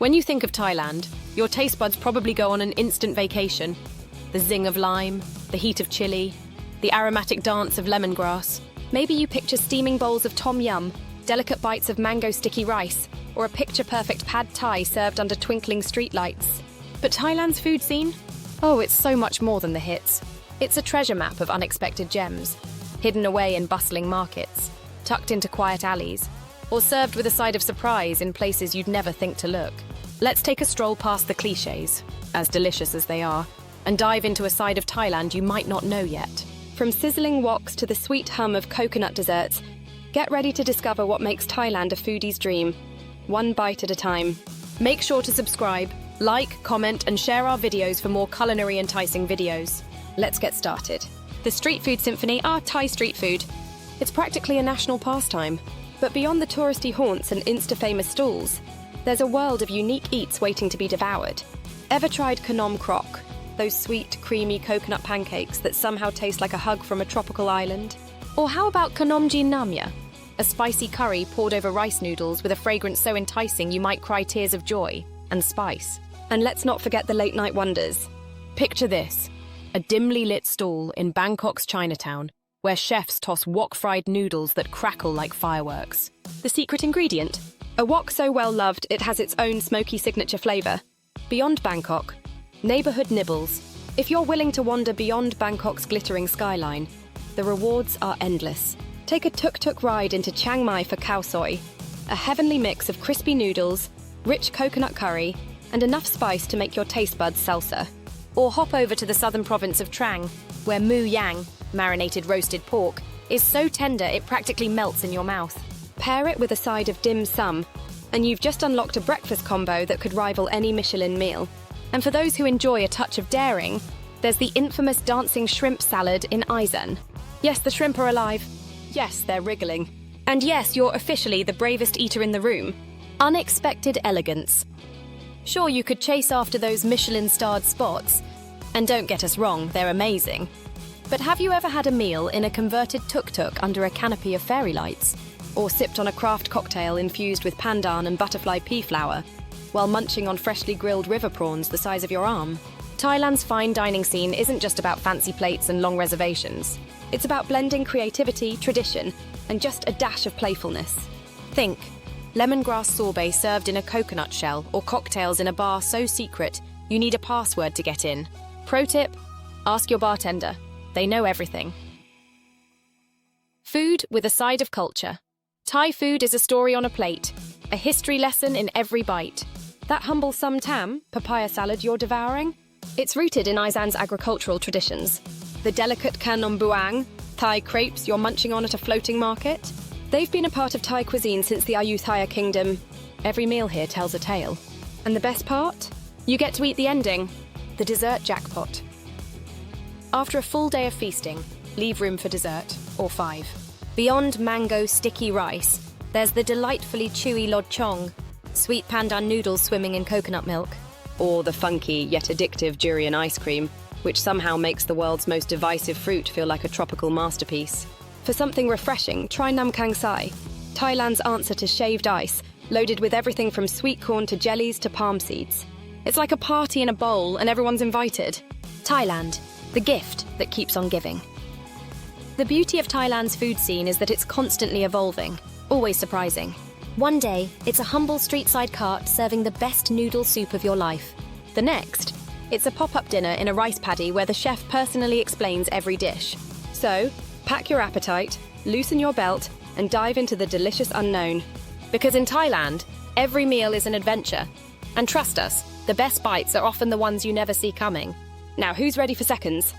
When you think of Thailand, your taste buds probably go on an instant vacation. The zing of lime, the heat of chili, the aromatic dance of lemongrass. Maybe you picture steaming bowls of tom yum, delicate bites of mango sticky rice, or a picture-perfect pad thai served under twinkling streetlights. But Thailand's food scene? Oh, it's so much more than the hits. It's a treasure map of unexpected gems, hidden away in bustling markets, tucked into quiet alleys, or served with a side of surprise in places you'd never think to look. Let's take a stroll past the clichés, as delicious as they are, and dive into a side of Thailand you might not know yet. From sizzling woks to the sweet hum of coconut desserts, get ready to discover what makes Thailand a foodie's dream, one bite at a time. Make sure to subscribe, like, comment, and share our videos for more culinary enticing videos. Let's get started. The Street Food Symphony, our Thai street food. It's practically a national pastime. But beyond the touristy haunts and Insta-famous stalls, there's a world of unique eats waiting to be devoured. Ever tried Khanom Krok? Those sweet, creamy coconut pancakes that somehow taste like a hug from a tropical island? Or how about Khanom Jin Namya? A spicy curry poured over rice noodles with a fragrance so enticing you might cry tears of joy and spice. And let's not forget the late-night wonders. Picture this, a dimly lit stall in Bangkok's Chinatown, where chefs toss wok-fried noodles that crackle like fireworks. The secret ingredient? A wok so well-loved it has its own smoky signature flavour. Beyond Bangkok, neighbourhood nibbles. If you're willing to wander beyond Bangkok's glittering skyline, the rewards are endless. Take a tuk-tuk ride into Chiang Mai for khao soi, a heavenly mix of crispy noodles, rich coconut curry, and enough spice to make your taste buds salsa. Or hop over to the southern province of Trang, where mu yang, marinated roasted pork, is so tender it practically melts in your mouth. Pair it with a side of dim sum, and you've just unlocked a breakfast combo that could rival any Michelin meal. And for those who enjoy a touch of daring, there's the infamous dancing shrimp salad in Isan. Yes, the shrimp are alive. Yes, they're wriggling. And yes, you're officially the bravest eater in the room. Unexpected elegance. Sure, you could chase after those Michelin-starred spots, and don't get us wrong, they're amazing. But have you ever had a meal in a converted tuk-tuk under a canopy of fairy lights? Or sipped on a craft cocktail infused with pandan and butterfly pea flower, while munching on freshly grilled river prawns the size of your arm? Thailand's fine dining scene isn't just about fancy plates and long reservations. It's about blending creativity, tradition, and just a dash of playfulness. Think lemongrass sorbet served in a coconut shell, or cocktails in a bar so secret you need a password to get in. Pro tip, ask your bartender. They know everything. Food with a side of culture. Thai food is a story on a plate, a history lesson in every bite. That humble sum tam, papaya salad you're devouring? It's rooted in Isan's agricultural traditions. The delicate Khanom Buang, Thai crepes you're munching on at a floating market? They've been a part of Thai cuisine since the Ayutthaya kingdom. Every meal here tells a tale. And the best part? You get to eat the ending, the dessert jackpot. After a full day of feasting, leave room for dessert, or 5. Beyond mango sticky rice, there's the delightfully chewy lod chong, sweet pandan noodles swimming in coconut milk, or the funky yet addictive durian ice cream, which somehow makes the world's most divisive fruit feel like a tropical masterpiece. For something refreshing, try Nam Kang Sai, Thailand's answer to shaved ice, loaded with everything from sweet corn to jellies to palm seeds. It's like a party in a bowl and everyone's invited. Thailand, the gift that keeps on giving. The beauty of Thailand's food scene is that it's constantly evolving, always surprising. One day, it's a humble street-side cart serving the best noodle soup of your life. The next, it's a pop-up dinner in a rice paddy where the chef personally explains every dish. So, pack your appetite, loosen your belt, and dive into the delicious unknown. Because in Thailand, every meal is an adventure. And trust us, the best bites are often the ones you never see coming. Now, who's ready for seconds?